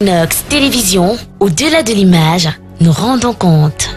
Equinox Télévision, au-delà de l'image, nous rendons compte.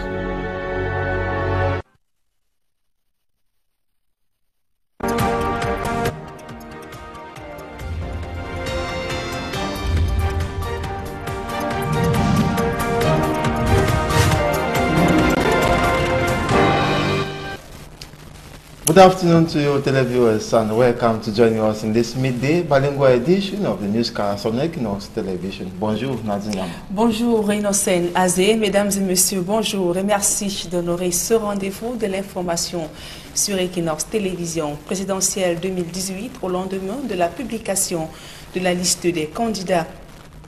Good afternoon to you televiewers and welcome to joining us in this midday bilingual edition of the newscast on Equinox Television. Bonjour Nadine. Bonjour Innocent Azé, mesdames et messieurs, bonjour et merci d'honorer ce rendez-vous de l'information sur Equinox Télévision présidentielle 2018 au lendemain de la publication de la liste des candidats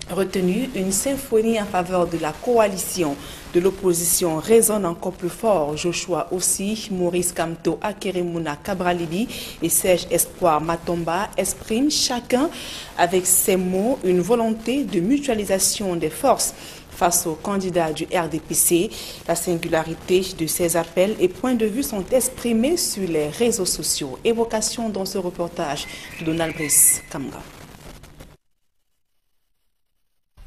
retenus. Une symphonie en faveur de la coalition de l'opposition résonne encore plus fort. Joshua aussi, Maurice Kamto, Akeremouna Kabralibi et Serge Espoir Matomba expriment chacun avec ses mots une volonté de mutualisation des forces face aux candidats du RDPC. La singularité de ces appels et points de vue sont exprimés sur les réseaux sociaux. Évocation dans ce reportage de Donald Brice Kamga.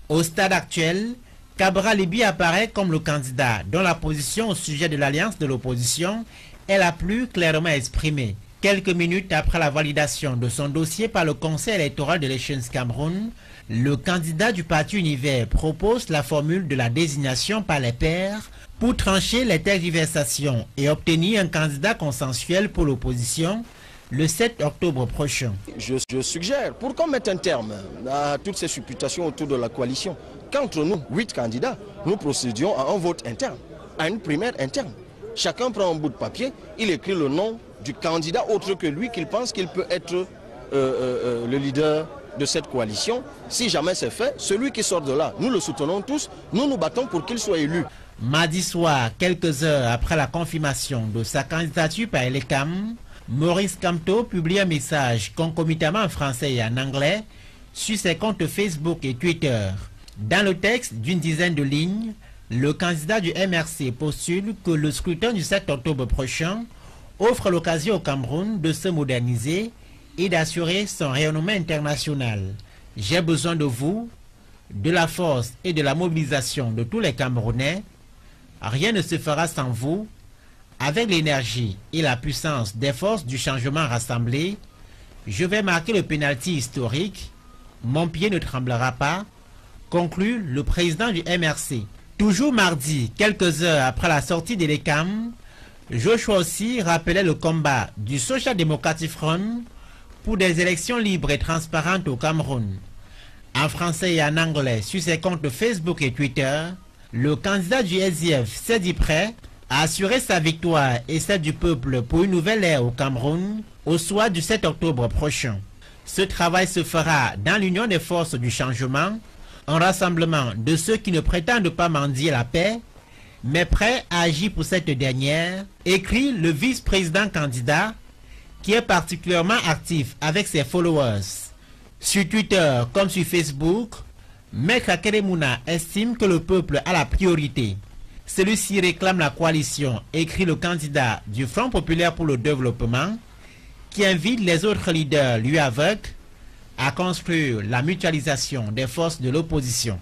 Au stade actuel, Kabralibi apparaît comme le candidat dont la position au sujet de l'alliance de l'opposition est la plus clairement exprimée. Quelques minutes après la validation de son dossier par le Conseil électoral de l'Échéance Cameroun, le candidat du parti Univers propose la formule de la désignation par les pairs pour trancher les tergiversations et obtenir un candidat consensuel pour l'opposition le 7 octobre prochain. Je suggère, pour qu'on mette un terme à toutes ces supputations autour de la coalition, qu'entre nous, 8 candidats, nous procédions à un vote interne, à une primaire interne. Chacun prend un bout de papier, il écrit le nom du candidat autre que lui qu'il pense qu'il peut être le leader de cette coalition. Si jamais c'est fait, celui qui sort de là, nous le soutenons tous, nous nous battons pour qu'il soit élu. Mardi soir, quelques heures après la confirmation de sa candidature par l'ECAM, Maurice Kamto publie un message concomitamment en français et en anglais sur ses comptes Facebook et Twitter. Dans le texte d'une dizaine de lignes, le candidat du MRC postule que le scrutin du 7 octobre prochain offre l'occasion au Cameroun de se moderniser et d'assurer son rayonnement international. J'ai besoin de vous, de la force et de la mobilisation de tous les Camerounais. Rien ne se fera sans vous. Avec l'énergie et la puissance des forces du changement rassemblées, je vais marquer le pénalty historique. Mon pied ne tremblera pas, conclut le président du MRC. Toujours mardi, quelques heures après la sortie de l'ECAM, Joshua aussi rappelait le combat du Social Democratic Front pour des élections libres et transparentes au Cameroun. En français et en anglais, sur ses comptes Facebook et Twitter, le candidat du SDF s'est dit prêt à assurer sa victoire et celle du peuple pour une nouvelle ère au Cameroun au soir du 7 octobre prochain. Ce travail se fera dans l'union des forces du changement, un rassemblement de ceux qui ne prétendent pas mendier la paix, mais prêts à agir pour cette dernière, écrit le vice-président candidat qui est particulièrement actif avec ses followers. Sur Twitter comme sur Facebook, Maître Akeremouna estime que le peuple a la priorité. Celui-ci réclame la coalition, écrit le candidat du Front populaire pour le développement, qui invite les autres leaders lui aveugles à construire la mutualisation des forces de l'opposition.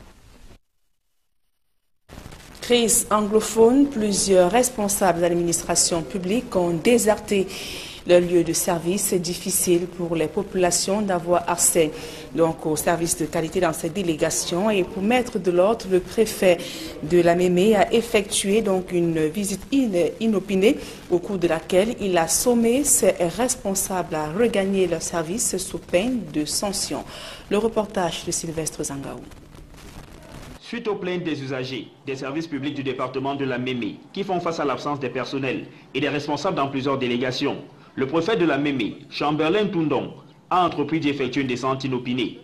Crise anglophone, plusieurs responsables d'administration publique ont déserté leur lieu de service. C'est difficile pour les populations d'avoir accès aux services de qualité dans cette délégation. Et pour mettre de l'ordre, le préfet de la Mémé a effectué une visite inopinée au cours de laquelle il a sommé ses responsables à regagner leur service sous peine de sanction. Le reportage de Sylvestre Zangaou. Suite aux plaintes des usagers des services publics du département de la Mémé qui font face à l'absence des personnels et des responsables dans plusieurs délégations, le préfet de la Mémé, Chamberlain Toundon, a entrepris d'effectuer une descente inopinée.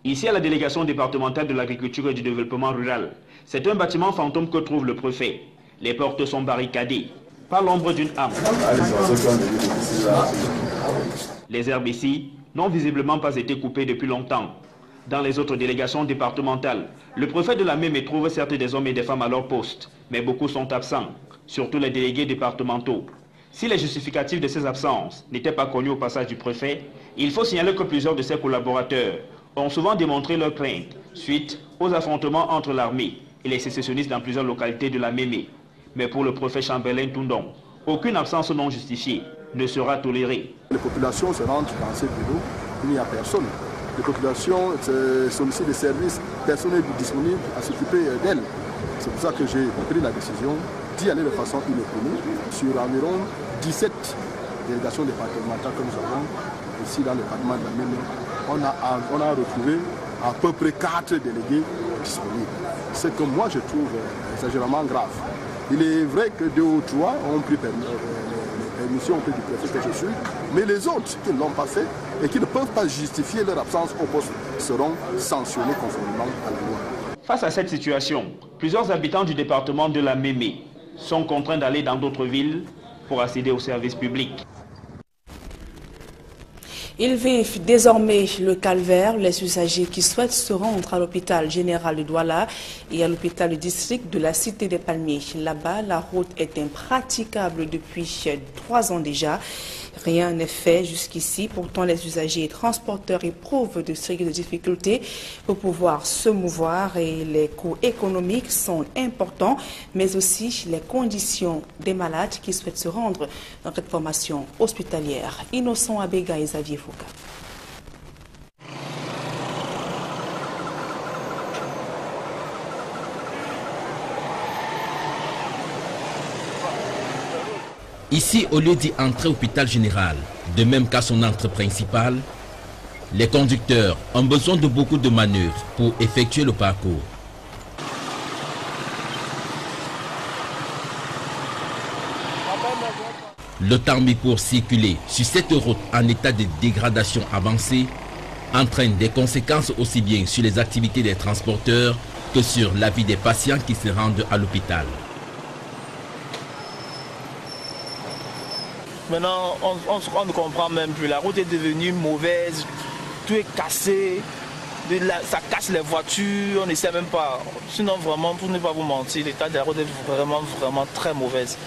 Ici à la délégation départementale de l'agriculture et du développement rural, c'est un bâtiment fantôme que trouve le préfet. Les portes sont barricadées par l'ombre d'une arme. Les herbes ici n'ont visiblement pas été coupées depuis longtemps. Dans les autres délégations départementales, le préfet de la Mémé trouve certes des hommes et des femmes à leur poste, mais beaucoup sont absents, surtout les délégués départementaux. Si les justificatifs de ces absences n'étaient pas connus au passage du préfet, il faut signaler que plusieurs de ses collaborateurs ont souvent démontré leur crainte suite aux affrontements entre l'armée et les sécessionnistes dans plusieurs localités de la Mémé. Mais pour le prophète Chamberlain Toundong, aucune absence non justifiée ne sera tolérée. Les populations se rendent dans ces bureaux, il n'y a personne. Les populations sollicitent des services, personne n'est disponible à s'occuper d'elles. C'est pour ça que j'ai pris la décision d'y aller de façon inopinée sur environ 17 délégations départementales que nous avons ici dans le département de la Mémé. On a retrouvé à peu près 4 délégués disponibles. Ce que moi je trouve exagérément grave. Il est vrai que 2 ou 3 ont pris permission auprès du préfet que je suis, mais les autres qui ne l'ont pas fait et qui ne peuvent pas justifier leur absence au poste seront sanctionnés conformément à la loi. Face à cette situation, plusieurs habitants du département de la Mémé sont contraints d'aller dans d'autres villes pour accéder aux services publics. Ils vivent désormais le calvaire, les usagers qui souhaitent se rendre à l'hôpital général de Douala et à l'hôpital du district de la Cité des Palmiers. Là-bas, la route est impraticable depuis 3 ans déjà. Rien n'est fait jusqu'ici. Pourtant, les usagers et transporteurs éprouvent de sérieuses difficultés pour pouvoir se mouvoir et les coûts économiques sont importants, mais aussi les conditions des malades qui souhaitent se rendre dans cette formation hospitalière. Innocent Abega et Xavier Foucault. Ici, au lieu d'y entrer au hôpital général, de même qu'à son entrée principale, les conducteurs ont besoin de beaucoup de manœuvres pour effectuer le parcours. Le temps mis pour circuler sur cette route en état de dégradation avancée entraîne des conséquences aussi bien sur les activités des transporteurs que sur la vie des patients qui se rendent à l'hôpital. Maintenant, on ne comprend même plus. La route est devenue mauvaise, tout est cassé, ça casse les voitures, on ne sait même pas. Sinon, vraiment, pour ne pas vous mentir, l'état de la route est vraiment très mauvaise.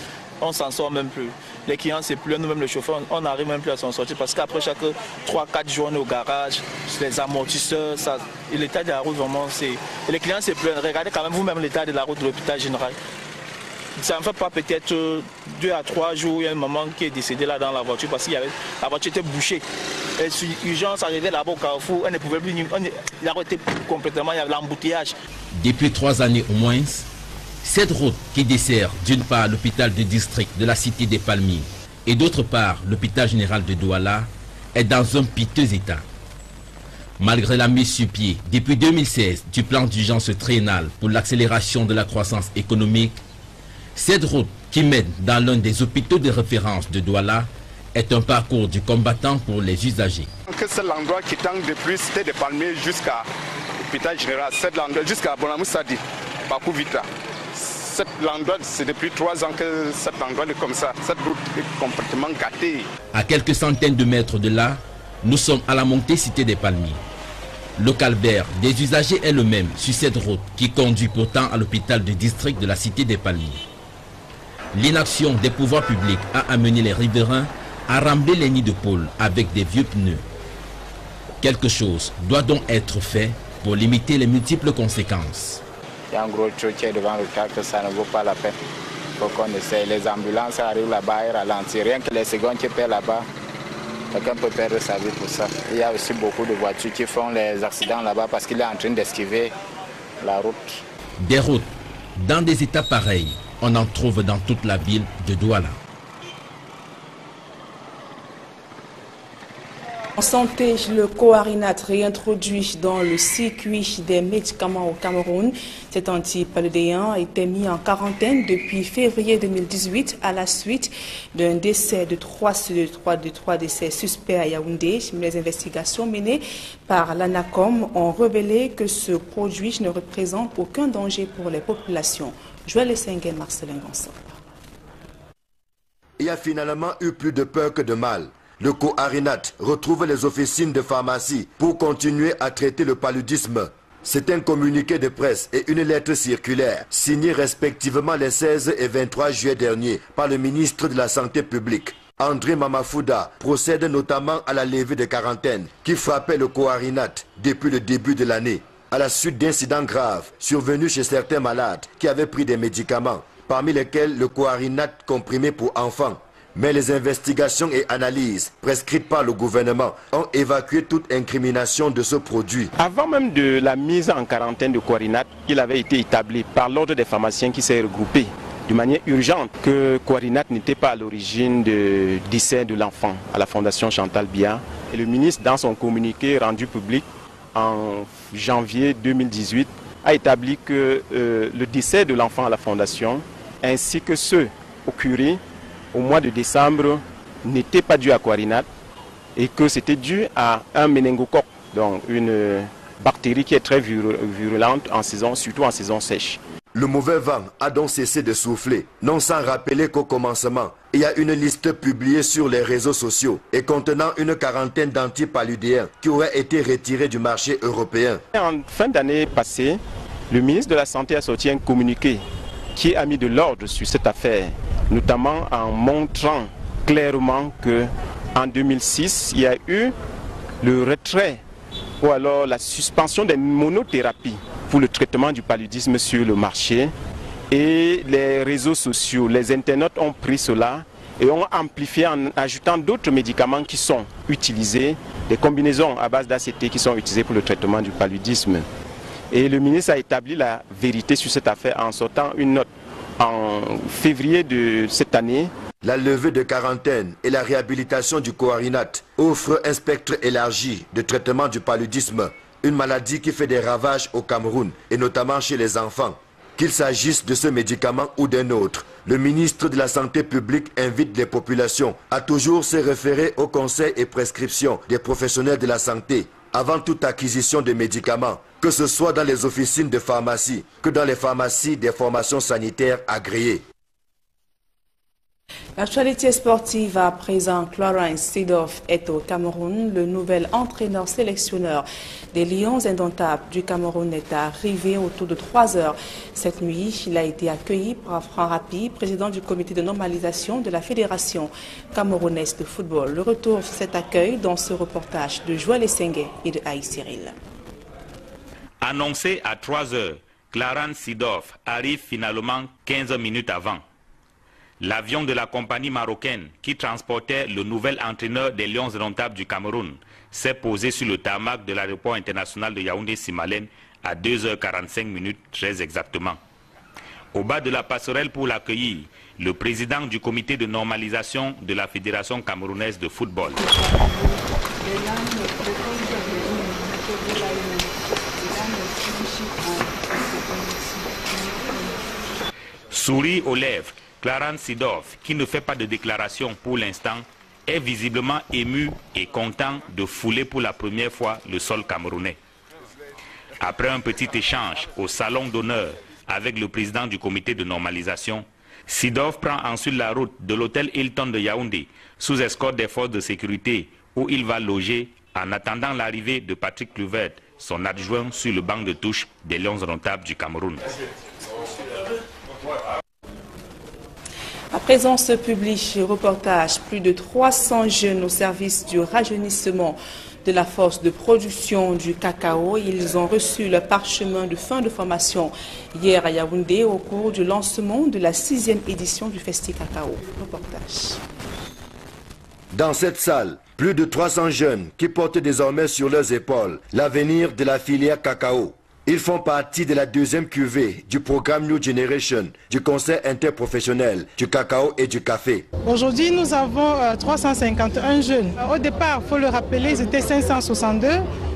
On ne s'en sort même plus. Les clients, c'est plus nous-mêmes, le chauffeur, on n'arrive même plus à s'en sortir parce qu'après chaque 3-4 journées au garage, les amortisseurs, l'état de la route, vraiment, c'est. Et les clients, c'est plus. Regardez quand même vous-même l'état de la route de l'hôpital général. Ça ne fait pas peut-être 2 à 3 jours, il y a un maman qui est décédé là dans la voiture parce que la voiture était bouchée. Et sur urgence, arrivée là-bas au carrefour, elle ne pouvait plus, il a arrêté complètement, il y avait l'embouteillage. Depuis 3 années au moins, cette route qui dessert d'une part l'hôpital de district de la Cité des Palmiers et d'autre part l'hôpital général de Douala est dans un piteux état. Malgré la mise sur pied depuis 2016 du plan d'urgence triennal pour l'accélération de la croissance économique, cette route qui mène dans l'un des hôpitaux de référence de Douala est un parcours du combattant pour les usagers. C'est l'endroit qui tend depuis Cité des Palmiers jusqu'à l'hôpital général, c'est l'endroit jusqu'à Bonamoussadi, parcours Vitra. Cet endroit, c'est depuis 3 ans que cet endroit est comme ça. Cette route est complètement gâtée. À quelques centaines de mètres de là, nous sommes à la montée Cité des Palmiers. Le calvaire des usagers est le même sur cette route qui conduit pourtant à l'hôpital de district de la Cité des Palmiers. L'inaction des pouvoirs publics a amené les riverains à rambler les nids de poules avec des vieux pneus. Quelque chose doit donc être fait pour limiter les multiples conséquences. Il y a un gros truc devant le cas que ça ne vaut pas la peine. Il faut qu'on essaye. Les ambulances arrivent là-bas et ralentissent. Rien que les secondes qui perdent là-bas, quelqu'un peut perdre sa vie pour ça. Il y a aussi beaucoup de voitures qui font les accidents là-bas parce qu'il est en train d'esquiver la route. Des routes dans des états pareils, on en trouve dans toute la ville de Douala. En santé, le coarinate réintroduit dans le circuit des médicaments au Cameroun. Cet antipaludéen a été mis en quarantaine depuis février 2018 à la suite d'un décès de 3 décès suspects à Yaoundé. Les investigations menées par l'ANACOM ont révélé que ce produit ne représente aucun danger pour les populations. Joël Essengue et Marcelin Gonçalves. Il y a finalement eu plus de peur que de mal. Le coarinate retrouve les officines de pharmacie pour continuer à traiter le paludisme. C'est un communiqué de presse et une lettre circulaire signée respectivement les 16 et 23 juillet dernier par le ministre de la Santé publique. André Mamafouda procède notamment à la levée de quarantaine qui frappait le coarinate depuis le début de l'année. à la suite d'incidents graves survenus chez certains malades qui avaient pris des médicaments, parmi lesquels le coarinate comprimé pour enfants. Mais les investigations et analyses prescrites par le gouvernement ont évacué toute incrimination de ce produit. Avant même de la mise en quarantaine de coarinate, il avait été établi par l'ordre des pharmaciens qui s'est regroupé de manière urgente que coarinate n'était pas à l'origine du décès de l'enfant à la Fondation Chantal Biya. Et le ministre, dans son communiqué rendu public en janvier 2018, a établi que le décès de l'enfant à la Fondation ainsi que ceux occurrus au mois de décembre n'était pas dû à coarinate et que c'était dû à un méningocoque, donc une bactérie qui est très virulente en saison, surtout en saison sèche. Le mauvais vent a donc cessé de souffler, non sans rappeler qu'au commencement, il y a une liste publiée sur les réseaux sociaux et contenant une quarantaine d'antipaludéens qui auraient été retirés du marché européen. En fin d'année passée, le ministre de la Santé a sorti un communiqué qui a mis de l'ordre sur cette affaire, notamment en montrant clairement qu'en 2006, il y a eu le retrait ou alors la suspension des monothérapies pour le traitement du paludisme sur le marché. Et les réseaux sociaux, les internautes ont pris cela et ont amplifié en ajoutant d'autres médicaments qui sont utilisés, des combinaisons à base d'ACT qui sont utilisées pour le traitement du paludisme. Et le ministre a établi la vérité sur cette affaire en sortant une note en février de cette année. La levée de quarantaine et la réhabilitation du coarinate offrent un spectre élargi de traitement du paludisme, une maladie qui fait des ravages au Cameroun et notamment chez les enfants. Qu'il s'agisse de ce médicament ou d'un autre, le ministre de la Santé publique invite les populations à toujours se référer aux conseils et prescriptions des professionnels de la santé avant toute acquisition de médicaments, que ce soit dans les officines de pharmacie que dans les pharmacies des formations sanitaires agréées. L'actualité sportive à présent, Clarence Seedorf est au Cameroun. Le nouvel entraîneur sélectionneur des Lions indomptables du Cameroun est arrivé autour de 3 heures. Cette nuit, il a été accueilli par Franck Rapi, président du comité de normalisation de la Fédération camerounaise de football. Le retour sur cet accueil dans ce reportage de Joël Essengue et de Aïe Cyril. Annoncé à 3 heures, Clarence Seedorf arrive finalement 15 minutes avant. L'avion de la compagnie marocaine qui transportait le nouvel entraîneur des Lions indomptables du Cameroun s'est posé sur le tarmac de l'aéroport international de Yaoundé-Simalène à 2h45 très exactement. Au bas de la passerelle pour l'accueillir, le président du comité de normalisation de la Fédération camerounaise de football. Souris aux lèvres, Clarence Seedorf, qui ne fait pas de déclaration pour l'instant, est visiblement ému et content de fouler pour la première fois le sol camerounais. Après un petit échange au salon d'honneur avec le président du comité de normalisation, Seedorf prend ensuite la route de l'hôtel Hilton de Yaoundé sous escorte des forces de sécurité où il va loger en attendant l'arrivée de Patrick Kluivert, son adjoint sur le banc de touche des Lions indomptables du Cameroun. À présent, ce publie reportage. Plus de 300 jeunes au service du rajeunissement de la force de production du cacao. Ils ont reçu le parchemin de fin de formation hier à Yaoundé au cours du lancement de la 6e édition du Festi Cacao. Reportage. Dans cette salle, plus de 300 jeunes qui portent désormais sur leurs épaules l'avenir de la filière cacao. Ils font partie de la 2e cuvée du programme New Generation du Conseil interprofessionnel du cacao et du café. Aujourd'hui, nous avons 351 jeunes. Au départ, il faut le rappeler, c'était 562.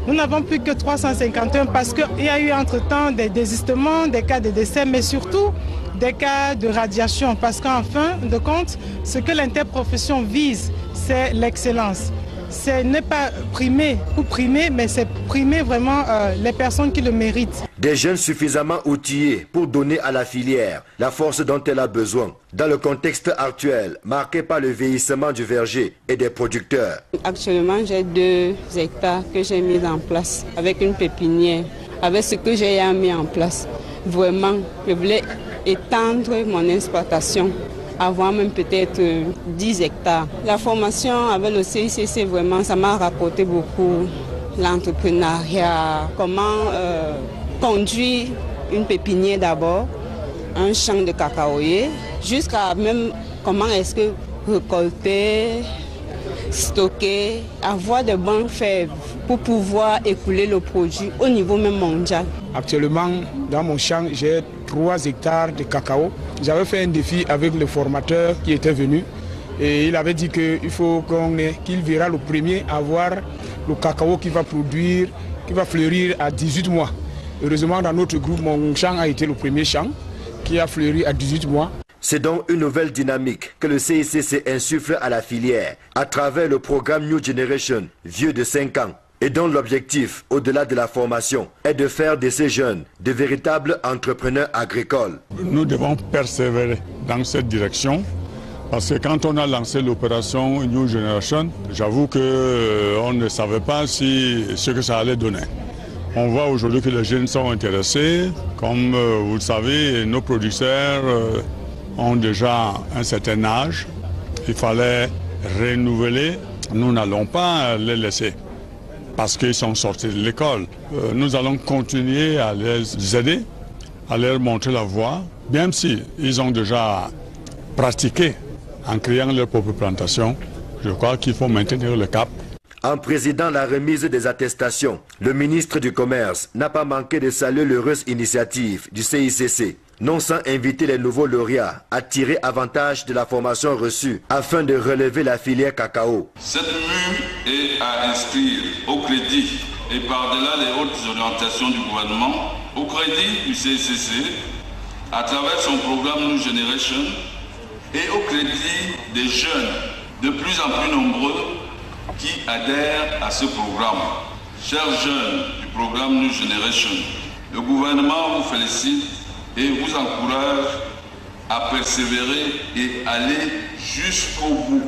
Nous n'avons plus que 351 parce qu'il y a eu entre-temps des désistements, des cas de décès, mais surtout des cas de radiation. Parce qu'en fin de compte, ce que l'interprofession vise, c'est l'excellence. Ce n'est pas primer ou primer, mais c'est primer vraiment les personnes qui le méritent. Des jeunes suffisamment outillés pour donner à la filière la force dont elle a besoin, dans le contexte actuel marqué par le vieillissement du verger et des producteurs. Actuellement, j'ai 2 hectares que j'ai mis en place avec une pépinière. Avec ce que j'ai mis en place, vraiment, je voulais étendre mon exploitation, avoir même peut-être 10 hectares. La formation avec le CICC, vraiment, ça m'a rapporté beaucoup. l'entrepreneuriat, comment conduire une pépinière d'abord, un champ de cacaoyer, jusqu'à même comment est-ce que récolter, stocker, avoir de bonnes fèves pour pouvoir écouler le produit au niveau même mondial. Actuellement, dans mon champ, j'ai 3 hectares de cacao. J'avais fait un défi avec le formateur qui était venu et il avait dit qu'il faut qu'il verra le premier avoir le cacao qui va produire, qui va fleurir à 18 mois. Heureusement, dans notre groupe, mon champ a été le premier champ qui a fleuri à 18 mois. C'est donc une nouvelle dynamique que le CICC insuffle à la filière à travers le programme New Generation, vieux de 5 ans, et dont l'objectif, au-delà de la formation, est de faire de ces jeunes de véritables entrepreneurs agricoles. Nous devons persévérer dans cette direction parce que quand on a lancé l'opération New Generation, j'avoue qu'on ne savait pas ce que ça allait donner. On voit aujourd'hui que les jeunes sont intéressés. Comme vous le savez, nos producteurs ont déjà un certain âge. Il fallait renouveler. Nous n'allons pas les laisser parce qu'ils sont sortis de l'école. Nous allons continuer à les aider, à leur montrer la voie, même si ils ont déjà pratiqué en créant leur propre plantation. Je crois qu'il faut maintenir le cap. En présidant la remise des attestations, le ministre du Commerce n'a pas manqué de saluer l'heureuse initiative du CICC, non sans inviter les nouveaux lauréats à tirer avantage de la formation reçue afin de relever la filière cacao. Cette mue est à inscrire au crédit et par-delà les hautes orientations du gouvernement, au crédit du CICC à travers son programme New Generation et au crédit des jeunes de plus en plus nombreux qui adhèrent à ce programme. Chers jeunes du programme New Generation, le gouvernement vous félicite et vous encourage à persévérer et aller jusqu'au bout.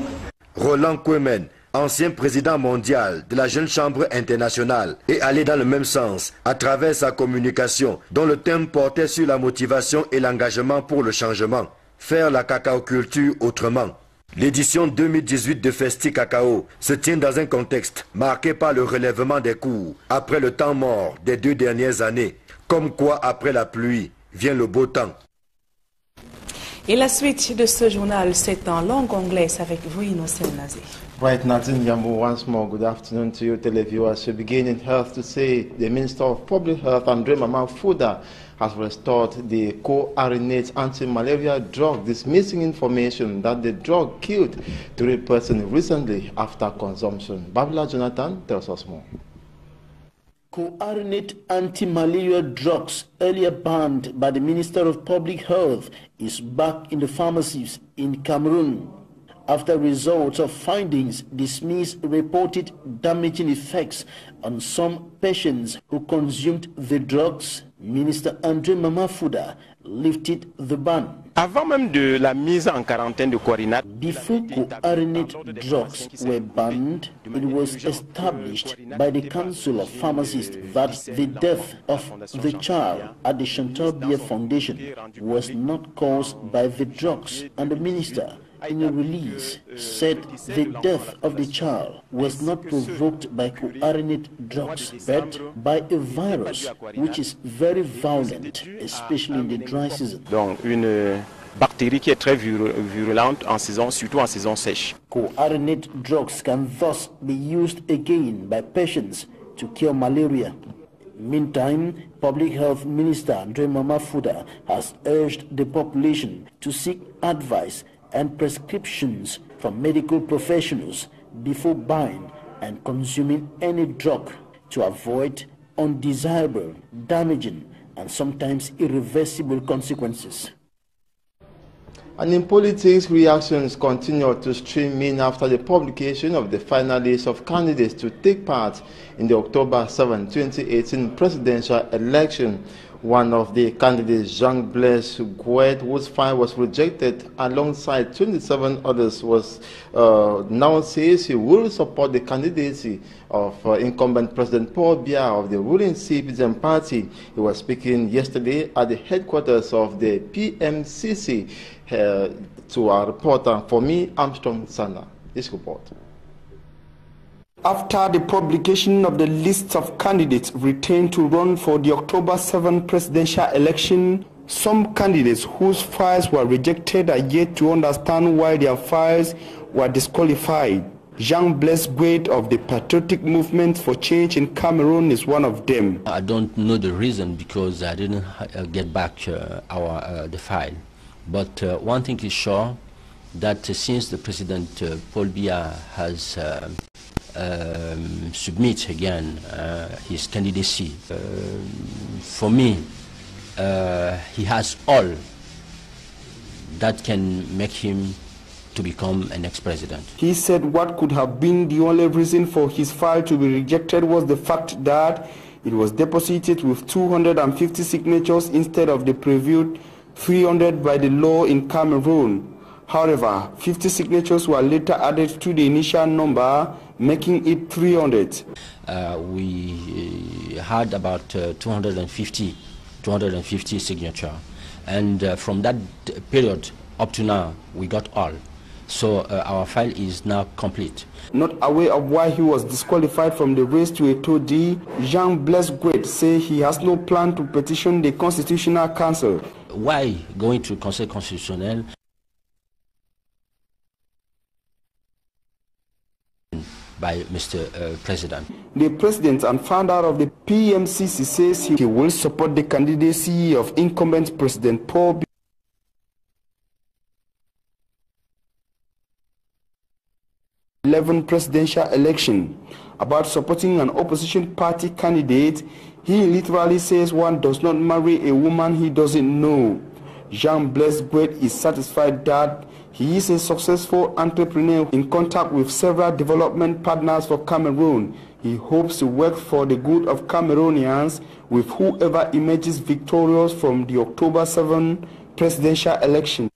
Roland Kouemen, ancien président mondial de la Jeune Chambre internationale, est allé dans le même sens à travers sa communication dont le thème portait sur la motivation et l'engagement pour le changement. Faire la cacaoculture autrement. L'édition 2018 de Festi Cacao se tient dans un contexte marqué par le relèvement des cours après le temps mort des 2 dernières années. Comme quoi, après la pluie, vient le beau temps. Et la suite de ce journal, c'est en langue anglaise avec vous, Innocent Nazé. Right, Nathan Yambo, once more, good afternoon to you, televiewers. We begin in health to say the Minister of Public Health, Andre Mama-Fuda, has restored the co-arinate anti-malaria drug, dismissing information that the drug killed 3 persons recently after consumption. Babla Jonathan tells us more. Co-arinate anti-malaria drugs, earlier banned by the Minister of Public Health, is back in the pharmacies in Cameroon. After results of findings dismiss reported damaging effects on some patients who consumed the drugs, Minister Andre Mama-Fuda lifted the ban. Avant même de la mise en quarantaine de coarinate, before co-arinate drugs were banned, it was established by the Council of Pharmacists that the death of the child at the Chantal Bier Foundation was not caused by the drugs, and the minister, in a release, said the death of the child was not provoked by co-arinate drugs, but by a virus which is very violent, especially in the dry season. Donc une bactérie qui est très virulente en saison, surtout en saison sèche. Co-arinate drugs can thus be used again by patients to cure malaria. Meantime, Public Health Minister Andre Mama-Fuda has urged the population to seek advice and prescriptions from medical professionals before buying and consuming any drug to avoid undesirable, damaging, and sometimes irreversible consequences. And in politics, reactions continue to stream in after the publication of the final list of candidates to take part in the October 7, 2018 presidential election. One of the candidates, Jean-Blaise Gouet, whose file was rejected alongside 27 others, was now says he will support the candidacy of incumbent President Paul Biya of the ruling CPDM party. He was speaking yesterday at the headquarters of the PMCC to our reporter, for me, Armstrong Sana. This report. After the publication of the list of candidates retained to run for the October 7 presidential election, some candidates whose files were rejected are yet to understand why their files were disqualified. Jean-Blaise Guet of the Patriotic Movement for Change in Cameroon is one of them. I don't know the reason because I didn't get back the file. But one thing is sure, that since the President Paul Biya has submit again his candidacy, for me, he has all that can make him to become an ex-president. He said what could have been the only reason for his file to be rejected was the fact that it was deposited with 250 signatures instead of the previewed 300 by the law in Cameroon. However, 50 signatures were later added to the initial number, making it 300. We had about 250 signatures, and from that period up to now, we got all. So our file is now complete. Not aware of why he was disqualified from the race to Eto'o Di, Jean-Blaise Guet says he has no plan to petition the Constitutional Council. Why going to Conseil Constitutionnel? By Mr. President. The president and founder of the PMCC says he will support the candidacy of incumbent President Paul Biya. 2011 presidential election. About supporting an opposition party candidate, he literally says one does not marry a woman he doesn't know. Jean-Blaise Guet is satisfied that he is a successful entrepreneur in contact with several development partners for Cameroon. He hopes to work for the good of Cameroonians with whoever emerges victorious from the October 7 presidential election.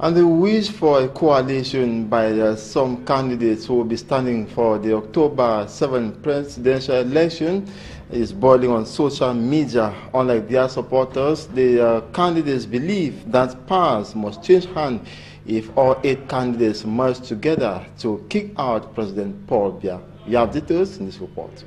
And the wish for a coalition by some candidates who will be standing for the October 7 presidential election is boiling on social media. Unlike their supporters, the candidates believe that powers must change hands if all 8 candidates merge together to kick out President Paul Biya. You have details in this report.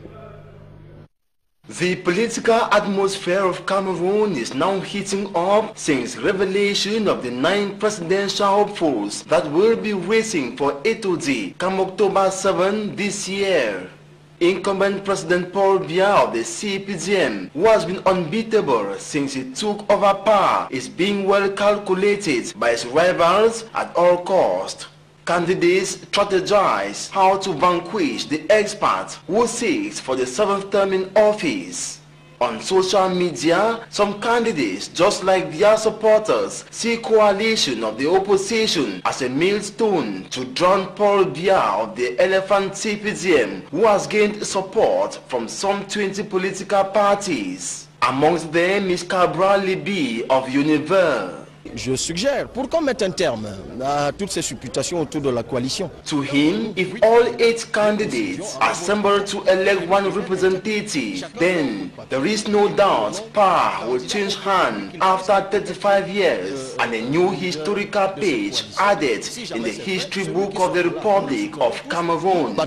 The political atmosphere of Cameroon is now heating up since revelation of the 9 presidential hopefuls that will be racing for Eto'o Di come October 7 this year. Incumbent President Paul Biya of the CPDM, who has been unbeatable since he took over power, is being well calculated by his rivals at all costs. Candidates strategize how to vanquish the expert who seeks for the 7th term in office. On social media, some candidates, just like their supporters, see coalition of the opposition as a millstone to drown Paul Biya of the Elephant CPDM, who has gained support from some 20 political parties. Amongst them is Cabral Libi of Univer. Je suggère, pour qu'on mette un terme à toutes ces supputations autour de la coalition. To him, if all 8 candidates assemble to elect one representative, then there is no doubt power will change hands after 35 years and a new historical page added in the history book of the Republic of Cameroon.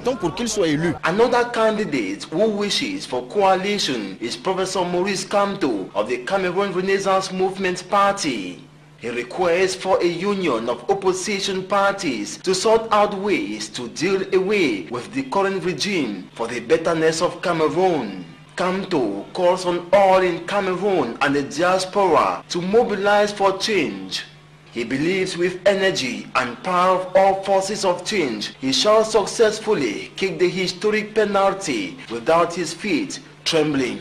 Another candidate who wishes for coalition is Professor Maurice Kamto of the Cameroon Renaissance Movement Party. He requests for a union of opposition parties to sort out ways to deal away with the current regime for the betterness of Cameroon. Kamto calls on all in Cameroon and the diaspora to mobilize for change. He believes with energy and power of all forces of change, he shall successfully kick the historic penalty without his feet trembling.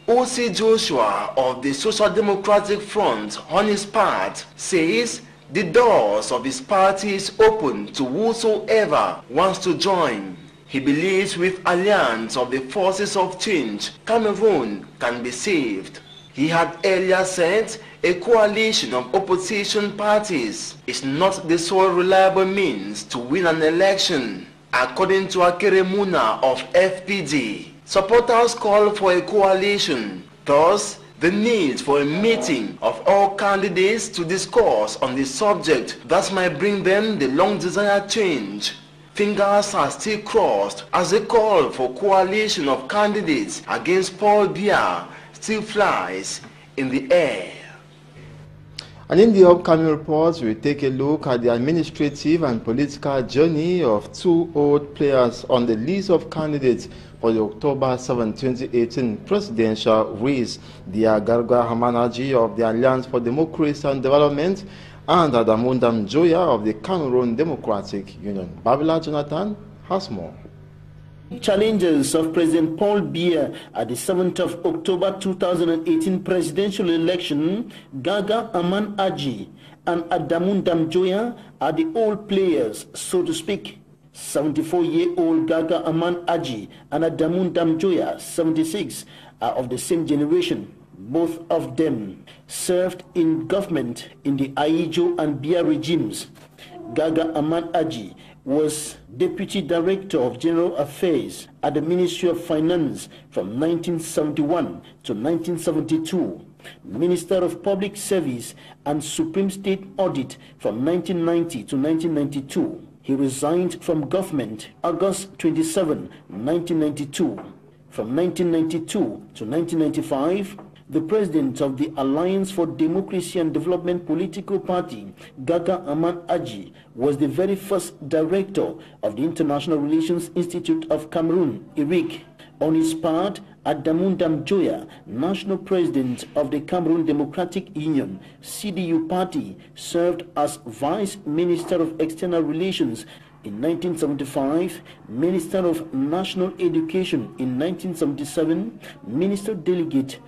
O.C. Joshua of the Social Democratic Front, on his part, says the doors of his party is open to whosoever wants to join. He believes with alliance of the forces of change, Cameroon can be saved. He had earlier said a coalition of opposition parties is not the sole reliable means to win an election. According to Akere Muna of FPD, supporters call for a coalition. Thus, the need for a meeting of all candidates to discuss on the subject that might bring them the long-desired change. Fingers are still crossed as a call for coalition of candidates against Paul Biya still flies in the air. And in the upcoming reports, we take a look at the administrative and political journey of two old players on the list of candidates for the October 7, 2018 presidential race. They are Garga Hamanaji of the Alliance for Democracy and Development and Adamundam Joya of the Cameroon Democratic Union. Babila Jonathan has more. Challengers of President Paul Biya at the 7th of October 2018 presidential election, Gaga Aman Aji and Adamundam Joya are the old players, so to speak. 74-year-old Gaga Aman Aji and Adamundam Joya, 76, are of the same generation. Both of them served in government in the Aijo and Biya regimes. Gaga Aman Aji was Deputy Director of General Affairs at the Ministry of Finance from 1971 to 1972, Minister of Public Service and Supreme State Audit from 1990 to 1992. He resigned from government August 27, 1992. From 1992 to 1995, the president of the Alliance for Democracy and Development political party, Gaga Aman Aji, was the very first director of the International Relations Institute of Cameroon, IRIC. On his part, Adamundam Joya, national president of the Cameroon Democratic Union, CDU party, served as vice minister of external relations in 1975, Minister of National Education in 1977, Minister Delegate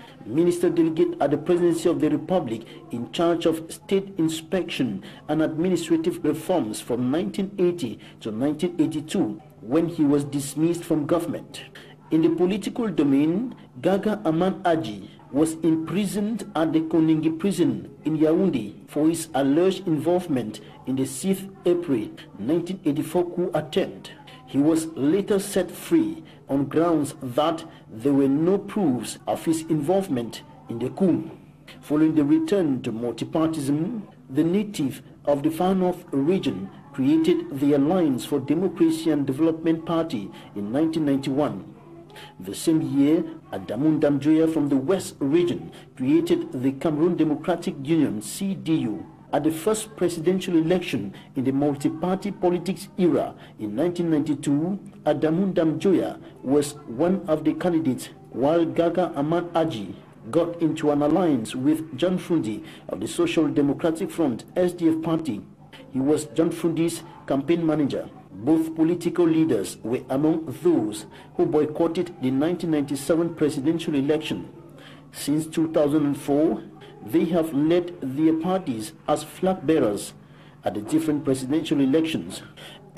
at the Presidency of the Republic in charge of state inspection and administrative reforms from 1980 to 1982, when he was dismissed from government. In the political domain, Gaga Aman Aji was imprisoned at the Koningi prison in Yaoundé for his alleged involvement in the 6th April 1984 coup attempt. He was later set free on grounds that there were no proofs of his involvement in the coup. Following the return to multipartism, the native of the Far North region created the Alliance for Democracy and Development Party in 1991. The same year, Adamundam Joya from the West region created the Cameroon Democratic Union, CDU. At the first presidential election in the multi-party politics era in 1992, Adamundam Joya was one of the candidates, while Gaga Aman Aji got into an alliance with John Fundi of the Social Democratic Front, SDF party. He was John Fundi's campaign manager. Both political leaders were among those who boycotted the 1997 presidential election. Since 2004, they have led their parties as flag bearers at the different presidential elections.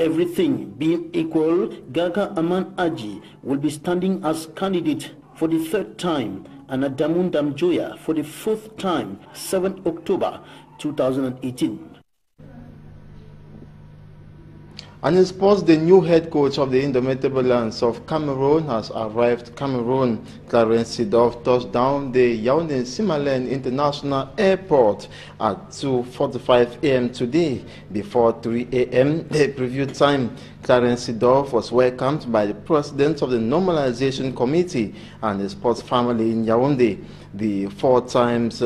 Everything being equal, Gaga Aman Aji will be standing as candidate for the 3rd time and Adamundam Joya for the 4th time, 7th October 2018. And in sports, the new head coach of the Indomitable Lions of Cameroon has arrived. Cameroon, Clarence Seedorf, touched down the Yaoundé Simalène International Airport at 2:45 a.m. today. Before 3 a.m. the preview time, Clarence Seedorf was welcomed by the president of the Normalization Committee and the sports family in Yaoundé. The 4 times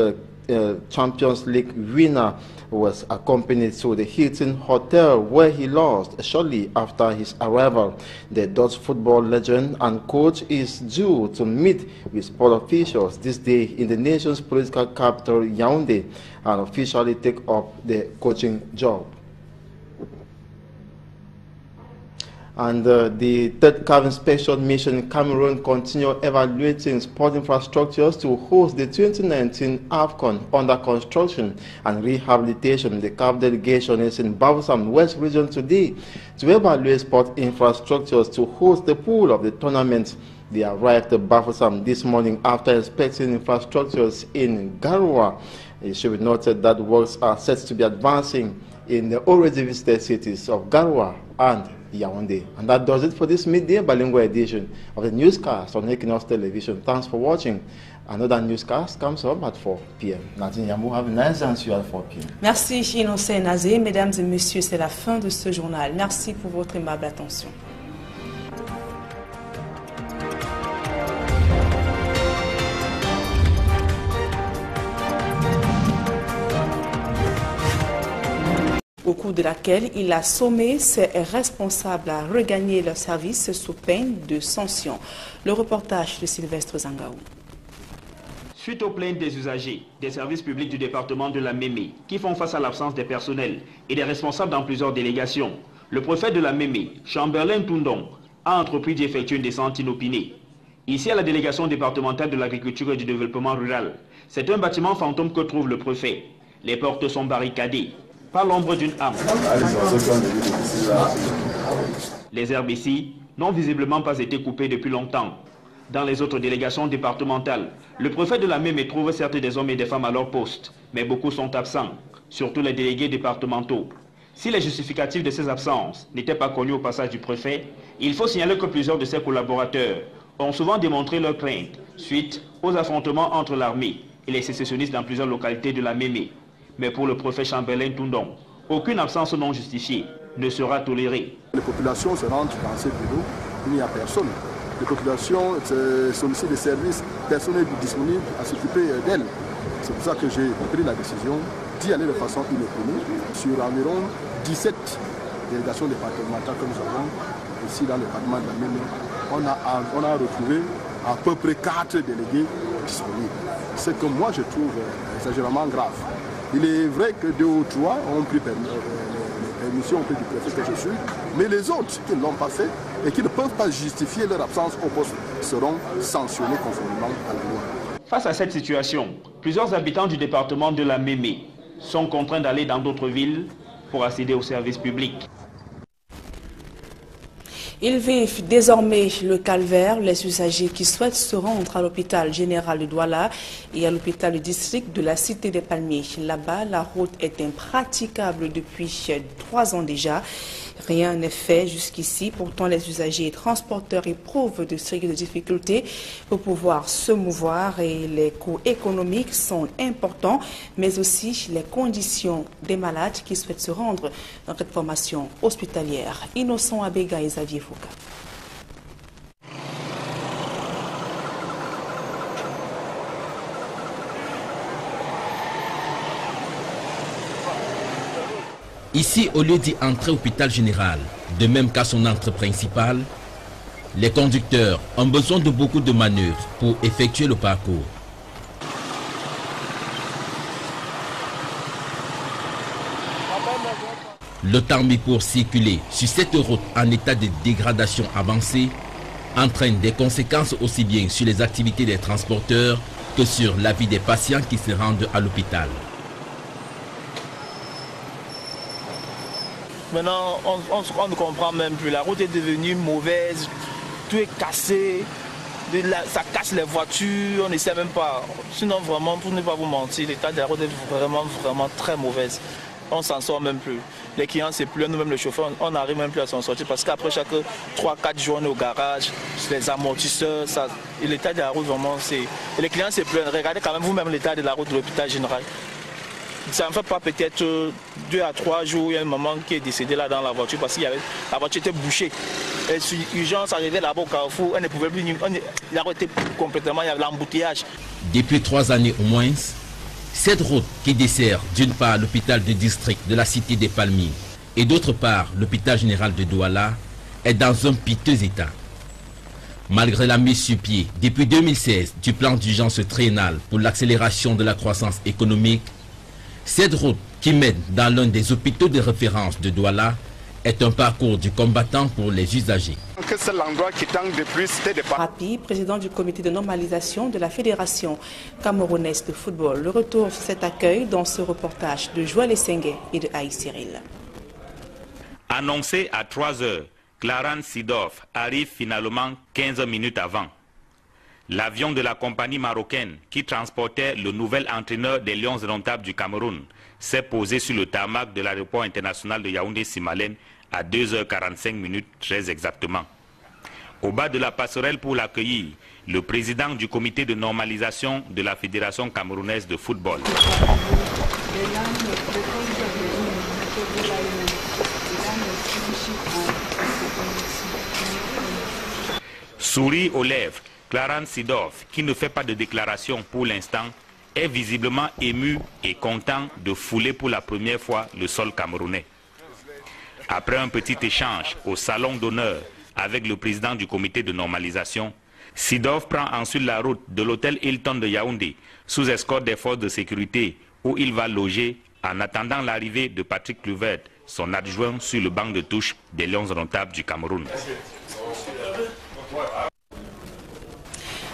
Champions League winner was accompanied to the Hilton Hotel, where he lost shortly after his arrival. The Dutch football legend and coach is due to meet with sport officials this day in the nation's political capital, Yaoundé, and officially take up the coaching job. And the 3rd CAF inspection mission in Cameroon continue evaluating sport infrastructures to host the 2019 AFCON under construction and rehabilitation. The CAF delegation is in Bafoussam West region today to evaluate sport infrastructures to host the pool of the tournament. They arrived at Bafoussam this morning after inspecting infrastructures in Garoua. It should be noted that works are set to be advancing in the already visited cities of Garoua and Yaoundé. And that does it for this midday bilingual edition of the newscast on Equinox Television. Thanks for watching. Another newscast comes up at 4 p.m. Nadine Yamou, have a nice day at 4 p.m. Merci Innocent Azé. Mesdames et messieurs, c'est la fin de ce journal. Merci pour votre aimable attention. Au cours de laquelle il a sommé ses responsables à regagner leur service sous peine de sanction. Le reportage de Sylvestre Zangaou. Suite aux plaintes des usagers, des services publics du département de la Mémé, qui font face à l'absence des personnels et des responsables dans plusieurs délégations, le préfet de la Mémé, Chamberlain Toundon, a entrepris d'effectuer une descente inopinée. Ici, à la délégation départementale de l'agriculture et du développement rural, c'est un bâtiment fantôme que trouve le préfet. Les portes sont barricadées par l'ombre d'une arme. Les herbes ici n'ont visiblement pas été coupées depuis longtemps. Dans les autres délégations départementales, le préfet de la Mémé trouve certes des hommes et des femmes à leur poste, mais beaucoup sont absents, surtout les délégués départementaux. Si les justificatifs de ces absences n'étaient pas connus au passage du préfet, il faut signaler que plusieurs de ses collaborateurs ont souvent démontré leur crainte suite aux affrontements entre l'armée et les sécessionnistes dans plusieurs localités de la Mémé. Mais pour le préfet Chamberlain Toundon, aucune absence non justifiée ne sera tolérée. Les populations se rendent dans ces bureaux, il n'y a personne. Les populations sollicitent des services, personne n'est disponible à s'occuper d'elles. C'est pour ça que j'ai pris la décision d'y aller de façon inopinée sur environ 17 délégations départementales que nous avons ici dans le département de la Mémé. On a retrouvé à peu près 4 délégués disponibles. Ce que moi je trouve exagérément grave. Il est vrai que 2 ou 3 ont pris permission auprès du préfet que je suis, mais les autres qui ne l'ont pas fait et qui ne peuvent pas justifier leur absence au poste seront sanctionnés conformément à la loi. Face à cette situation, plusieurs habitants du département de la Mémé sont contraints d'aller dans d'autres villes pour accéder aux services publics. Ils vivent désormais le calvaire, les usagers qui souhaitent se rendre à l'hôpital général de Douala et à l'hôpital du district de la Cité des Palmiers. Là-bas, la route est impraticable depuis 3 ans déjà. Rien n'est fait jusqu'ici. Pourtant, les usagers et transporteurs éprouvent de sérieuses difficultés pour pouvoir se mouvoir et les coûts économiques sont importants, mais aussi les conditions des malades qui souhaitent se rendre dans cette formation hospitalière. Innocent Abega et Xavier Foucault. Ici, au lieu d'y entrer au hôpital général, de même qu'à son entrée principale, les conducteurs ont besoin de beaucoup de manœuvres pour effectuer le parcours. Le temps mis pour circuler sur cette route en état de dégradation avancée entraîne des conséquences aussi bien sur les activités des transporteurs que sur la vie des patients qui se rendent à l'hôpital. Maintenant, on ne comprend même plus. La route est devenue mauvaise, tout est cassé, ça casse les voitures, on ne sait même pas. Sinon, vraiment, pour ne pas vous mentir, l'état de la route est vraiment très mauvaise. On ne s'en sort même plus. Les clients, c'est plus nous-mêmes, le chauffeur, on n'arrive même plus à s'en sortir parce qu'après chaque 3-4 journées au garage, les amortisseurs, l'état de la route, vraiment, c'est. Et les clients, c'est plus. Regardez quand même vous-même l'état de la route de l'hôpital général. Ça ne fait pas peut-être 2 à 3 jours, il y a un maman qui est décédé là dans la voiture parce que la voiture était bouchée. Et sur urgence, arrivée là-bas au carrefour, elle ne pouvait plus, il a été complètement, il y avait l'embouteillage. Depuis 3 années au moins, cette route qui dessert d'une part l'hôpital de district de la Cité des Palmiers et d'autre part l'hôpital général de Douala est dans un piteux état. Malgré la mise sur pied depuis 2016 du plan d'urgence triennal pour l'accélération de la croissance économique, cette route qui mène dans l'un des hôpitaux de référence de Douala est un parcours du combattant pour les usagers. C'est l'endroit qui tangue depuis Cité des Palmiers. Rapi, président du comité de normalisation de la Fédération camerounaise de football. Le retour sur cet accueil dans ce reportage de Joël Essengue et de Aïe Cyril. Annoncé à 3 heures, Clarence Seedorf arrive finalement 15 minutes avant. L'avion de la compagnie marocaine qui transportait le nouvel entraîneur des Lions indomptables du Cameroun s'est posé sur le tarmac de l'aéroport international de Yaoundé-Simalène à 2h45 très exactement. Au bas de la passerelle pour l'accueillir, le président du comité de normalisation de la Fédération camerounaise de football. Souris aux lèvres, Clarence Seedorf, qui ne fait pas de déclaration pour l'instant, est visiblement ému et content de fouler pour la première fois le sol camerounais. Après un petit échange au salon d'honneur avec le président du comité de normalisation, Seedorf prend ensuite la route de l'hôtel Hilton de Yaoundé sous escorte des forces de sécurité où il va loger en attendant l'arrivée de Patrick Kluivert, son adjoint sur le banc de touche des Lions indomptables du Cameroun.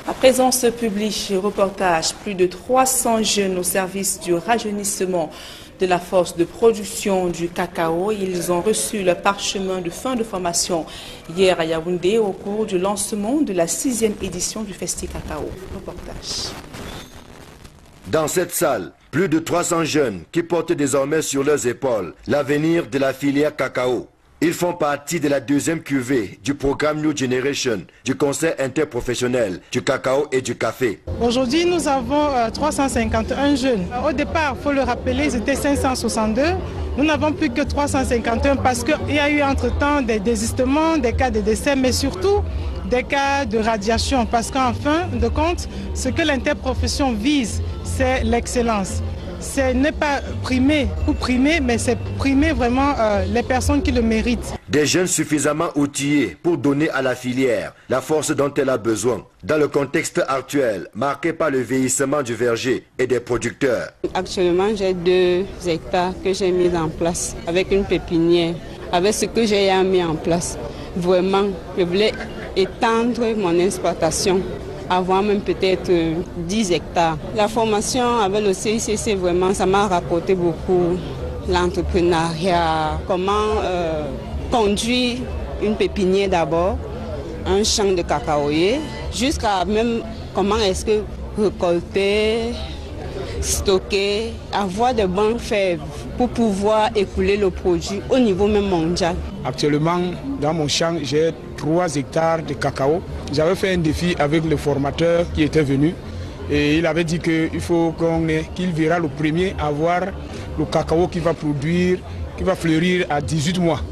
À présent, ce public reportage, plus de 300 jeunes au service du rajeunissement de la force de production du cacao. Ils ont reçu le parchemin de fin de formation hier à Yaoundé au cours du lancement de la 6e édition du Festi Cacao. Reportage. Dans cette salle, plus de 300 jeunes qui portent désormais sur leurs épaules l'avenir de la filière cacao. Ils font partie de la 2e cuvée du programme New Generation du Conseil interprofessionnel du cacao et du café. Aujourd'hui, nous avons 351 jeunes. Au départ, il faut le rappeler, ils étaient 562. Nous n'avons plus que 351 parce qu'il y a eu entre-temps des désistements, des cas de décès, mais surtout des cas de radiation. Parce qu'en fin de compte, ce que l'interprofession vise, c'est l'excellence. Ce n'est pas primer ou primer, mais c'est primer vraiment les personnes qui le méritent. Des jeunes suffisamment outillés pour donner à la filière la force dont elle a besoin, dans le contexte actuel marqué par le vieillissement du verger et des producteurs. Actuellement, j'ai 2 hectares que j'ai mis en place avec une pépinière. Avec ce que j'ai mis en place, vraiment, je voulais étendre mon exploitation, avoir même peut-être 10 hectares. La formation avec le CICC, vraiment, ça m'a rapporté beaucoup. L'entrepreneuriat, comment conduire une pépinière d'abord, un champ de cacaoyer, jusqu'à même comment est-ce que récolter, stocker, avoir de bonnes fèves pour pouvoir écouler le produit au niveau même mondial. Actuellement, dans mon champ, j'ai 3 hectares de cacao. J'avais fait un défi avec le formateur qui était venu et il avait dit qu'il faut qu'il verra le premier avoir le cacao qui va produire, qui va fleurir à 18 mois.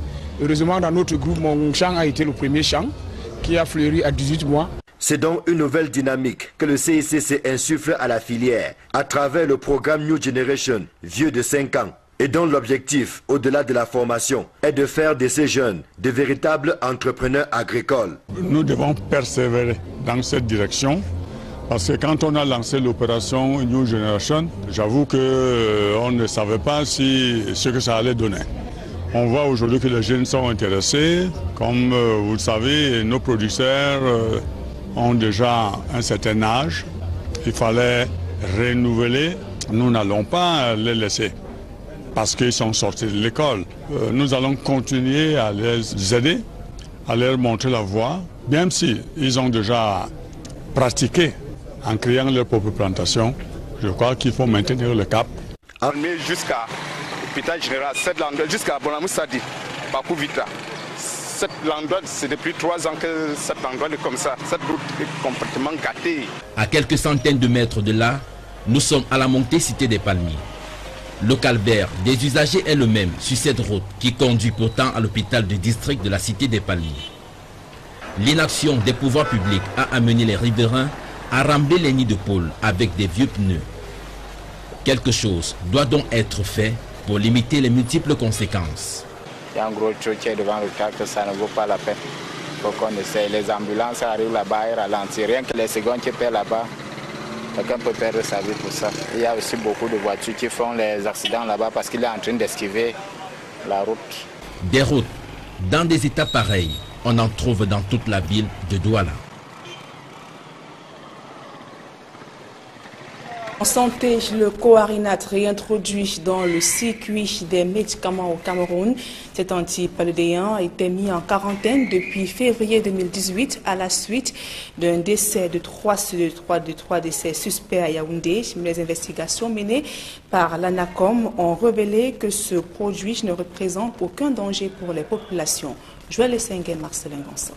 Heureusement, dans notre groupe, mon champ a été le premier champ qui a fleuri à 18 mois. C'est donc une nouvelle dynamique que le CICC insuffle à la filière à travers le programme New Generation, vieux de 5 ans, et dont l'objectif, au-delà de la formation, est de faire de ces jeunes de véritables entrepreneurs agricoles. Nous devons persévérer dans cette direction parce que quand on a lancé l'opération New Generation, j'avoue qu'on ne savait pas ce que ça allait donner. On voit aujourd'hui que les jeunes sont intéressés. Comme vous le savez, nos producteurs ont déjà un certain âge. Il fallait renouveler. Nous n'allons pas les laisser parce qu'ils sont sortis de l'école. Nous allons continuer à les aider, à leur montrer la voie, même si ils ont déjà pratiqué en créant leur propre plantation. Je crois qu'il faut maintenir le cap. Jusqu'à l'hôpital général, cette langue, jusqu'à Bonamou Sadi, Bakou Vita. Cette langue, c'est depuis 3 ans que cette langue est comme ça. Cette route est complètement gâtée. À quelques centaines de mètres de là, nous sommes à la montée Cité des Palmiers. Le calvaire des usagers est le même sur cette route qui conduit pourtant à l'hôpital de district de la Cité des Palmiers. L'inaction des pouvoirs publics a amené les riverains à rambler les nids de poules avec des vieux pneus. Quelque chose doit donc être fait pour limiter les multiples conséquences. Il y a un gros truc devant le cas que ça ne vaut pas la peine. Il faut qu'on essaye. Les ambulances arrivent là-bas et ralentissent. Rien que les secondes qui paient là-bas, quelqu'un peut perdre sa vie pour ça. Il y a aussi beaucoup de voitures qui font les accidents là-bas parce qu'il est en train d'esquiver la route. Des routes dans des états pareils, on en trouve dans toute la ville de Douala. En santé, le Coarinat réintroduit dans le circuit des médicaments au Cameroun. Cet antipaludéen a été mis en quarantaine depuis février 2018 à la suite d'un décès de trois décès suspects à Yaoundé. Les investigations menées par l'ANACOM ont révélé que ce produit ne représente aucun danger pour les populations. Joël Essengue et Marcelin Gonçalves.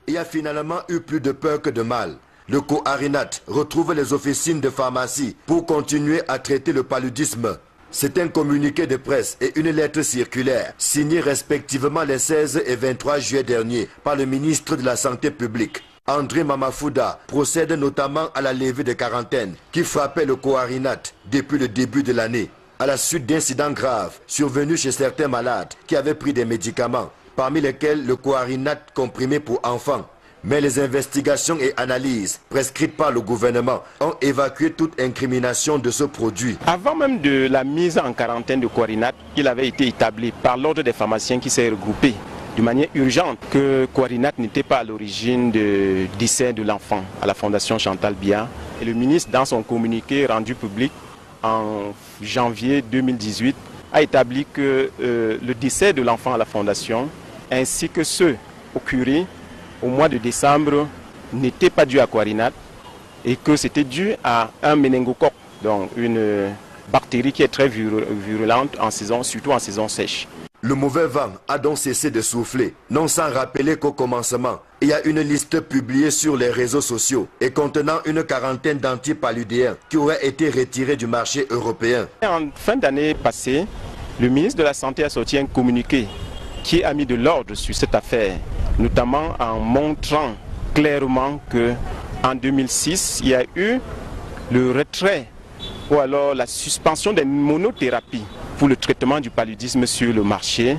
Il y a finalement eu plus de peur que de mal. Le Coarinat retrouve les officines de pharmacie pour continuer à traiter le paludisme. C'est un communiqué de presse et une lettre circulaire signée respectivement les 16 et 23 juillet dernier par le ministre de la Santé publique. André Mamafouda procède notamment à la levée de quarantaine qui frappait le Coarinat depuis le début de l'année, à la suite d'incidents graves survenus chez certains malades qui avaient pris des médicaments, parmi lesquels le Coarinat comprimé pour enfants. Mais les investigations et analyses prescrites par le gouvernement ont évacué toute incrimination de ce produit. Avant même de la mise en quarantaine de Coarinat, il avait été établi par l'ordre des pharmaciens qui s'est regroupé de manière urgente que Coarinat n'était pas à l'origine du décès de l'enfant à la Fondation Chantal Biya. Et le ministre, dans son communiqué rendu public en janvier 2018, a établi que le décès de l'enfant à la Fondation ainsi que ceux occurrus au mois de décembre n'était pas dû à Coarinat et que c'était dû à un méningocoque, donc une bactérie qui est très virulente en saison, surtout en saison sèche. Le mauvais vent a donc cessé de souffler, non sans rappeler qu'au commencement, il y a une liste publiée sur les réseaux sociaux et contenant une quarantaine d'antipaludéens qui auraient été retirés du marché européen. En fin d'année passée, le ministre de la Santé a sorti un communiqué qui a mis de l'ordre sur cette affaire, notamment en montrant clairement qu'en 2006, il y a eu le retrait ou alors la suspension des monothérapies pour le traitement du paludisme sur le marché.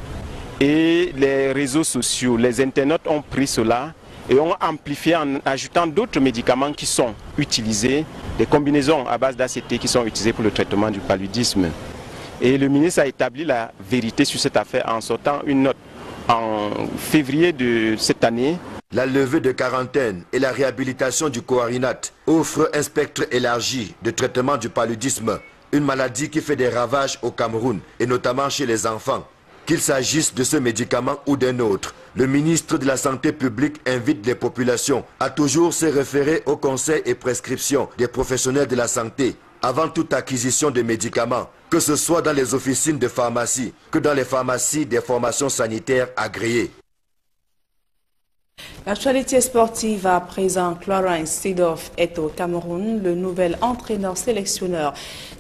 Et les réseaux sociaux, les internautes ont pris cela et ont amplifié en ajoutant d'autres médicaments qui sont utilisés, des combinaisons à base d'ACT qui sont utilisées pour le traitement du paludisme. Et le ministre a établi la vérité sur cette affaire en sortant une note en février de cette année. La levée de quarantaine et la réhabilitation du Coarinat offrent un spectre élargi de traitement du paludisme, une maladie qui fait des ravages au Cameroun et notamment chez les enfants. Qu'il s'agisse de ce médicament ou d'un autre, le ministre de la Santé publique invite les populations à toujours se référer aux conseils et prescriptions des professionnels de la santé avant toute acquisition de médicaments, que ce soit dans les officines de pharmacie que dans les pharmacies des formations sanitaires agréées. L'actualité sportive à présent, Clarence Seedorf est au Cameroun. Le nouvel entraîneur sélectionneur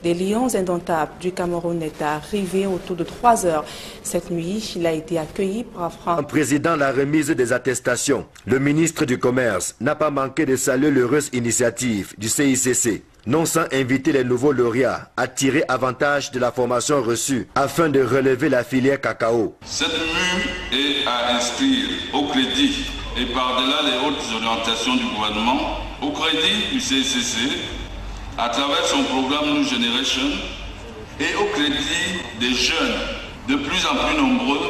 des Lions indomptables du Cameroun est arrivé autour de 3 heures. Cette nuit, il a été accueilli par Franck. En présidant la remise des attestations, le ministre du Commerce n'a pas manqué de saluer l'heureuse initiative du CICC, non sans inviter les nouveaux lauréats à tirer avantage de la formation reçue afin de relever la filière cacao. Cette mue est à inscrire au crédit et par-delà les hautes orientations du gouvernement, au crédit du CCC, à travers son programme New Generation et au crédit des jeunes de plus en plus nombreux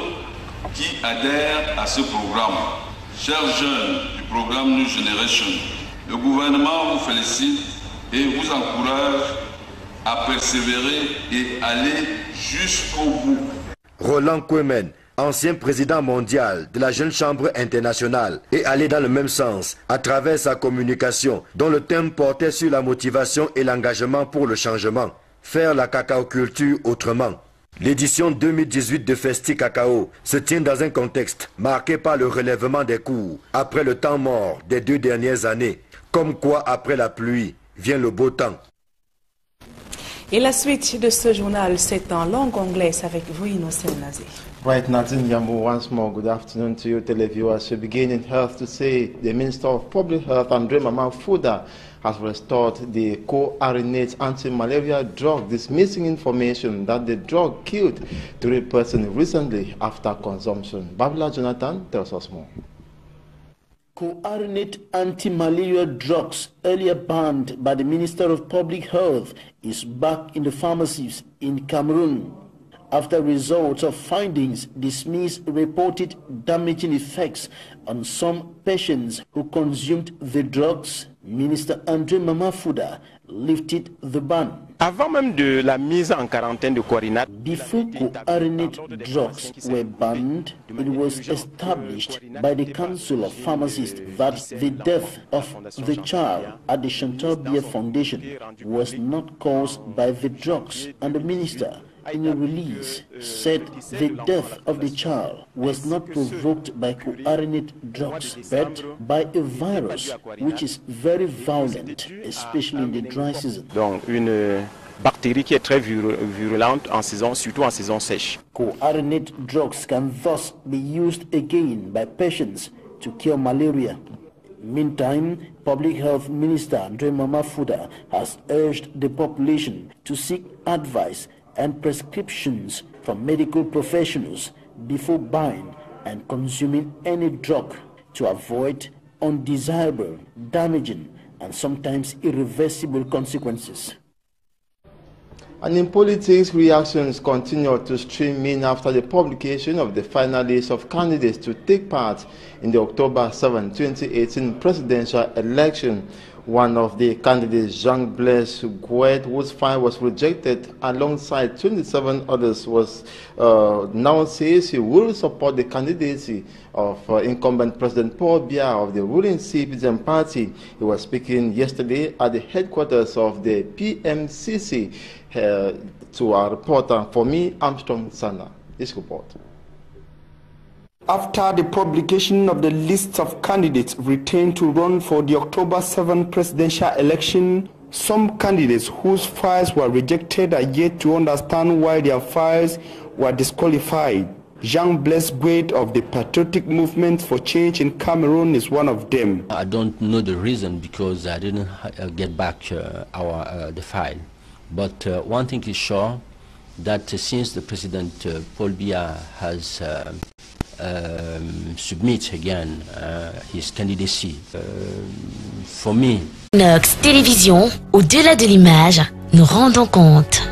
qui adhèrent à ce programme. Chers jeunes du programme New Generation, le gouvernement vous félicite et vous encourage à persévérer et aller jusqu'au bout. Roland Kouemen, ancien président mondial de la Jeune Chambre internationale, est allé dans le même sens à travers sa communication dont le thème portait sur la motivation et l'engagement pour le changement. Faire la cacaoculture autrement. L'édition 2018 de Festi Cacao se tient dans un contexte marqué par le relèvement des cours après le temps mort des 2 dernières années. Comme quoi après la pluie vient le beau temps. Et la suite de ce journal, c'est en langue anglaise avec vous, Innocent Nazé. Right, Nathan Yambo, once more, good afternoon to you, televiewers. We begin in health to say the Minister of Public Health, André Mamafouda, has restored the Coarinate anti-malaria drug, dismissing information that the drug killed 3 persons recently after consumption. Babla Jonathan tells us more. Coarinate anti-malaria drugs, earlier banned by the Minister of Public Health, is back in the pharmacies in Cameroon. After results of findings dismiss reported damaging effects on some patients who consumed the drugs, Minister André Mamafouda lifted the ban. Avant même de la mise en quarantaine de Coarinate, before coarinate drugs were banned, it was established by the Council of Pharmacists that the death of the child at the Chantal Bier Foundation was not caused by the drugs, and the minister, in a release, said the death of the child was not provoked by coarinate drugs, but by a virus which is very violent, especially in the dry season. Donc une bactérie qui est très virulente en saison, surtout en saison sèche. Coarinate drugs can thus be used again by patients to cure malaria. Meantime, Public Health Minister André Mamafouda has urged the population to seek advice and prescriptions from medical professionals before buying and consuming any drug to avoid undesirable, damaging, and sometimes irreversible consequences. And in politics, reactions continue to stream in after the publication of the final list of candidates to take part in the October 7, 2018 presidential election. One of the candidates, Jean-Blaise Gouet, whose file was rejected alongside 27 others, was now says he will support the candidacy of incumbent President Paul Biya of the ruling CPDM party. He was speaking yesterday at the headquarters of the PMCC. To our reporter, for me, Armstrong Sana. This report. After the publication of the list of candidates retained to run for the October 7 presidential election, some candidates whose files were rejected are yet to understand why their files were disqualified. Jean-Blaise Gouet of the Patriotic Movement for Change in Cameroon is one of them. I don't know the reason because I didn't get back the file. But one thing is sure, that since the President Paul Biya has submit again his candidacy, for me. Nox Télévision, au-delà de l'image, nous rendons compte.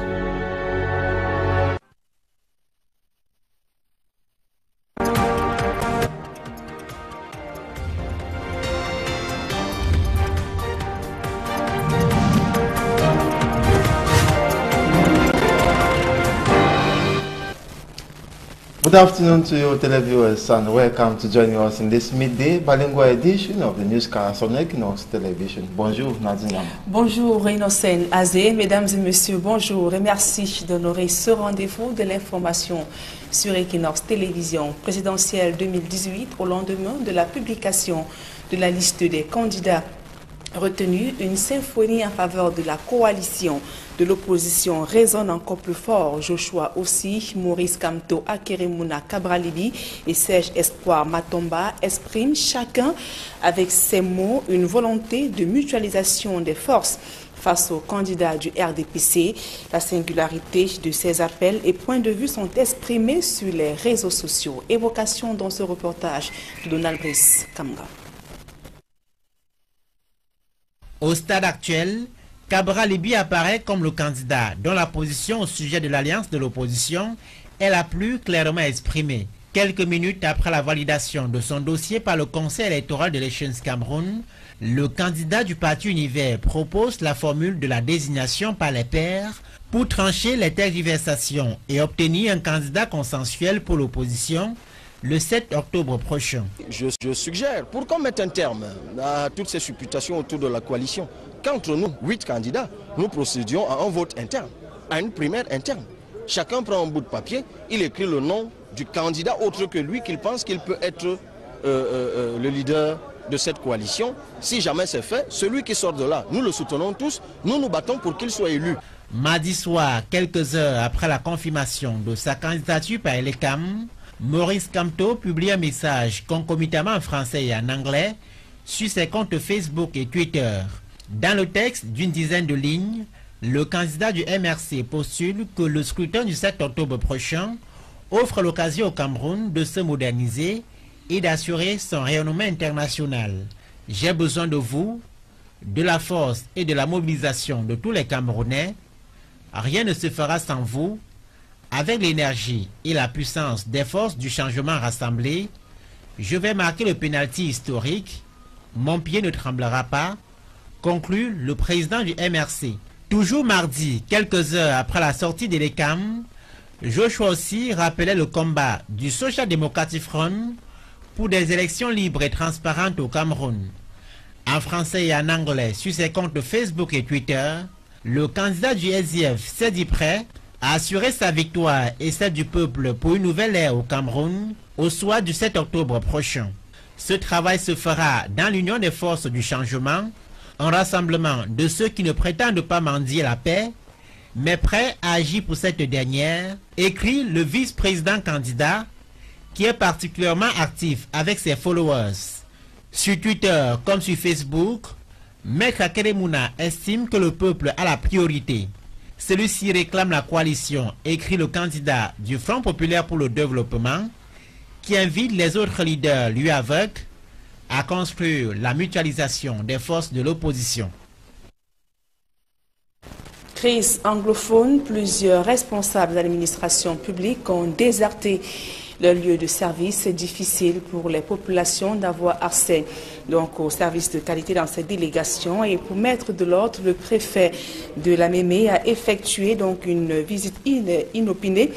Good afternoon to you, televiewers, and welcome to joining us in this midday bilingual edition of the newscast on Equinox Television. Bonjour, Nadine. Bonjour, Innocent Azé. Mesdames et messieurs, bonjour et merci d'honorer ce rendez-vous de l'information sur Equinox Télévision présidentielle 2018 au lendemain de la publication de la liste des candidats retenus. Une symphonie en faveur de la coalition de l'opposition résonne encore plus fort. Joshua aussi, Maurice Kamto, Akeremouna Kabralibi et Serge Espoir Matomba expriment chacun avec ses mots une volonté de mutualisation des forces face aux candidats du RDPC. La singularité de ces appels et points de vue sont exprimés sur les réseaux sociaux. Évocation dans ce reportage de Donald Brice Kamga. Au stade actuel, Kabralibi apparaît comme le candidat dont la position au sujet de l'alliance de l'opposition est la plus clairement exprimée. Quelques minutes après la validation de son dossier par le Conseil électoral de l'Elections Cameroun, le candidat du parti Univers propose la formule de la désignation par les pairs pour trancher les tergiversations et obtenir un candidat consensuel pour l'opposition le 7 octobre prochain. Je suggère, pour qu'on mette un terme à toutes ces supputations autour de la coalition, qu'entre nous, 8 candidats, nous procédions à un vote interne, à une primaire interne. Chacun prend un bout de papier, il écrit le nom du candidat autre que lui qu'il pense qu'il peut être le leader de cette coalition. Si jamais c'est fait, celui qui sort de là, nous le soutenons tous, nous nous battons pour qu'il soit élu. Mardi soir, quelques heures après la confirmation de sa candidature par l'ECAM, Maurice Kamto publie un message concomitamment en français et en anglais sur ses comptes Facebook et Twitter. Dans le texte d'une dizaine de lignes, le candidat du MRC postule que le scrutin du 7 octobre prochain offre l'occasion au Cameroun de se moderniser et d'assurer son rayonnement international. J'ai besoin de vous, de la force et de la mobilisation de tous les Camerounais. Rien ne se fera sans vous. Avec l'énergie et la puissance des forces du changement rassemblées, je vais marquer le pénalty historique. Mon pied ne tremblera pas. conclut le président du MRC. Toujours mardi, quelques heures après la sortie de l'ECAM, Joshua aussi rappelait le combat du Social Democratic Front pour des élections libres et transparentes au Cameroun. En français et en anglais, sur ses comptes Facebook et Twitter, le candidat du SDF s'est dit prêt à assurer sa victoire et celle du peuple pour une nouvelle ère au Cameroun au soir du 7 octobre prochain. Ce travail se fera dans l'union des forces du changement, un rassemblement de ceux qui ne prétendent pas mendier la paix, mais prêts à agir pour cette dernière, écrit le vice-président candidat, qui est particulièrement actif avec ses followers. Sur Twitter comme sur Facebook, Maître Akeremouna estime que le peuple a la priorité. Celui-ci réclame la coalition, écrit le candidat du Front populaire pour le développement, qui invite les autres leaders lui aveugles à construire la mutualisation des forces de l'opposition. Crise anglophone, plusieurs responsables de l'administration publique ont déserté leur lieu de service. C'est difficile pour les populations d'avoir accès aux services de qualité dans cette délégation. Et pour mettre de l'ordre, le préfet de la Mémé a effectué une visite inopinée